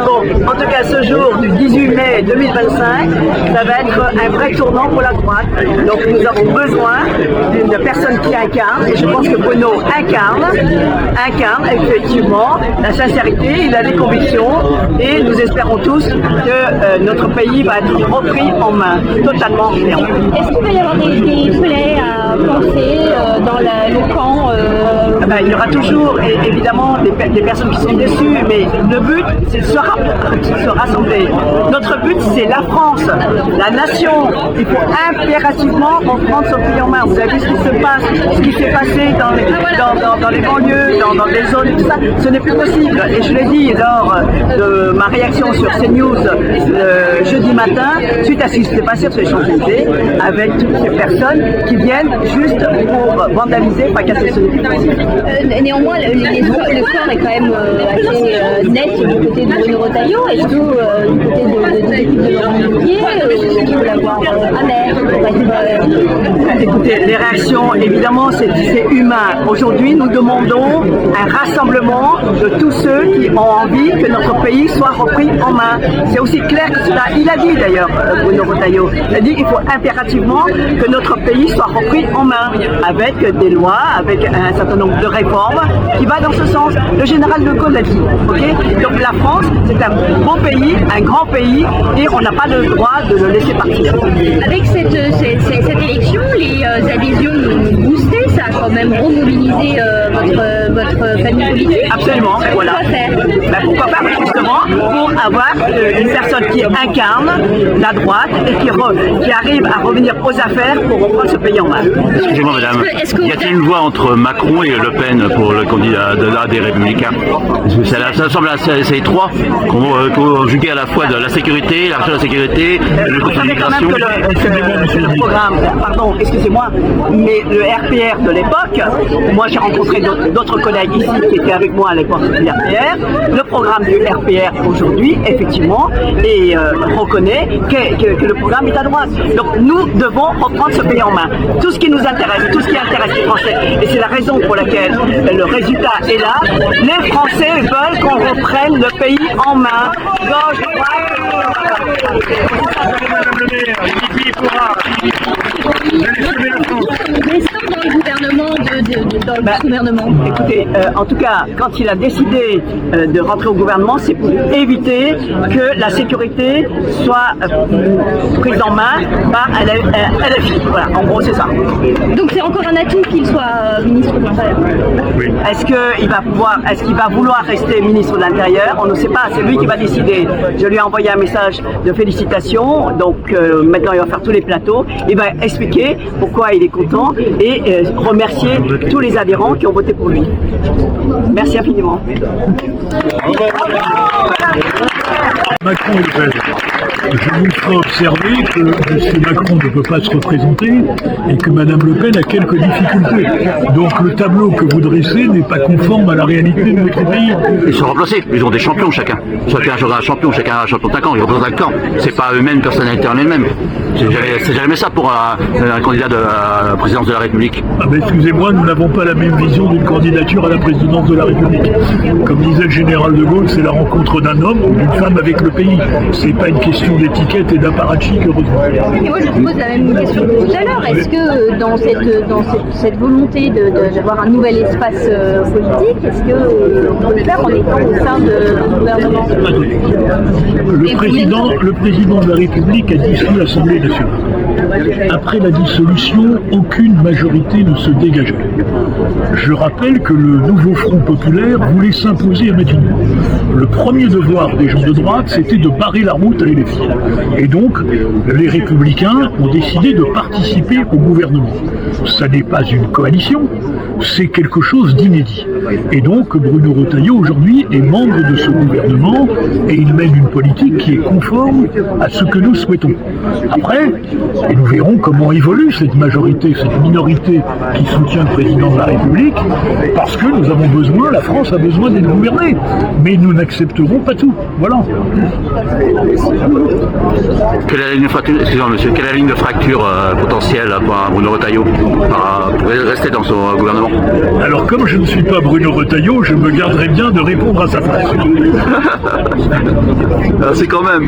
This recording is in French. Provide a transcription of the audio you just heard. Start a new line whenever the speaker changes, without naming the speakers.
Bon, en tout cas, ce jour du 18 mai 2025, ça va être un vrai tournant pour la droite. Donc nous avons besoin d'une personne qui incarne, et je pense que Bruno incarne effectivement la sincérité, il a des convictions, et nous espérons tous que notre pays va être repris en main, totalement.
Est-ce qu'il va y avoir des plaies à penser dans le camp
il y aura toujours évidemment des personnes qui sont déçues, mais le but c'est de se rassembler. Notre but c'est la France, la nation. Il faut impérativement reprendre son pays en main. Vous avez vu ce qui se passe, ce qui s'est passé dans les banlieues, dans les zones, tout ça, ce n'est plus possible. Et je l'ai dit lors de ma réaction sur CNews jeudi matin, suite à ce qui s'est passé sur les Champs-Élysées, avec toutes ces personnes qui viennent juste pour vandaliser, pas casser ce possible.
Néanmoins, le score est quand même assez net du côté de Bruno Retailleau. Est-ce que du côté de l'équipe de Laurent Wauquiez, est-ce qu'il faut l'avoir amer?
Écoutez, les réactions, évidemment, c'est humain. Aujourd'hui, nous demandons un rassemblement de tous ceux qui ont envie que notre pays soit repris en main. C'est aussi clair que cela. Il a dit d'ailleurs, Bruno Retailleau, il a dit qu'il faut impérativement que notre pays soit repris en main, avec des lois, avec un certain nombre de réformes qui va dans ce sens. Le général de Gaulle l'a dit. Okay, donc la France, c'est un beau pays, un grand pays, et on n'a pas le droit de le laisser partir.
Avec cette élection, les adhésions ont boosté, ça a quand même remobilisé votre famille politique.
Absolument, voilà. Pourquoi pas justement pour avoir une personne qui incarne la droite et qui arrive à revenir aux affaires pour reprendre ce pays en main.
Excusez-moi madame, y a-t-il une voie entre Macron et Le Pen pour le candidat des Républicains? Ça semble assez étroit, conjugué à la fois de la sécurité, l'argent de la sécurité, le côté de l'immigration.
Le programme, pardon, excusez-moi, mais le RPR de l'époque, moi j'ai rencontré d'autres collègues ici qui étaient avec moi à l'époque du RPR, le programme du RPR aujourd'hui, effectivement, et reconnaît que le programme est à droite. Donc nous devons reprendre ce pays en main. Tout ce qui nous intéresse, tout ce qui intéresse les Français, et c'est la raison pour laquelle le résultat est là, les Français veulent qu'on reprenne le pays en main. Gauche,
gouvernement.
Écoutez, en tout cas, quand il a décidé de rentrer au gouvernement, c'est pour éviter que la sécurité soit prise en main par LFI. Voilà, en gros, c'est ça.
Donc c'est encore un atout qu'il soit ministre de l'Intérieur.
Oui. Est-ce qu'il va vouloir rester ministre de l'Intérieur? On ne sait pas, c'est lui qui va décider. Je lui ai envoyé un message de félicitations, donc maintenant il va faire tous les plateaux, il va expliquer pourquoi il est content et remercier tous les adhérents qui ont voté pour lui. Merci infiniment.
Macron et Le Pen. Je vous ferai observer que M. Macron ne peut pas se représenter et que Mme Le Pen a quelques difficultés. Donc le tableau que vous dressez n'est pas conforme à la réalité de notre pays.
Ils sont remplacés, ils ont des champions chacun. Chacun a un champion, chacun a un champion d'un camp, ils représentent un camp. C'est pas eux-mêmes, personnalité en elles-mêmes. C'est jamais ça pour un candidat de la présidence de la République.
Ah ben excusez-moi, nous n'avons pas la même vision d'une candidature à la présidence de la République. Comme disait le général de Gaulle, c'est la rencontre d'un homme ou d'une femme avec le pays. C'est pas une question d'étiquette et d'apparatchik, heureusement.
Et moi je vous pose la même question que tout à l'heure. Est-ce que dans cette volonté d'avoir un nouvel espace politique, est-ce qu'on peut le faire en étant au sein du gouvernement?
Le président de la République a dissous l'Assemblée nationale. Après la dissolution, aucune majorité ne se dégageait. Je rappelle que le nouveau Front populaire voulait s'imposer à Matignon. Le premier devoir des gens de droite, c'était de barrer la route à LFI. Et donc, les Républicains ont décidé de participer au gouvernement. Ça n'est pas une coalition, c'est quelque chose d'inédit. Et donc, Bruno Retailleau, aujourd'hui, est membre de ce gouvernement et il mène une politique qui est conforme à ce que nous souhaitons. Après, et nous nous verrons comment évolue cette majorité, cette minorité qui soutient le président de la République, parce que nous avons besoin, la France a besoin d'être gouvernée. Mais nous n'accepterons pas tout. Voilà.
Quelle est la ligne de fracture, excusez-moi monsieur, quelle est la ligne de fracture potentielle pour Bruno Retailleau pour rester dans son gouvernement?
Alors comme je ne suis pas Bruno Retailleau, je me garderai bien de répondre à sa place.
C'est quand même.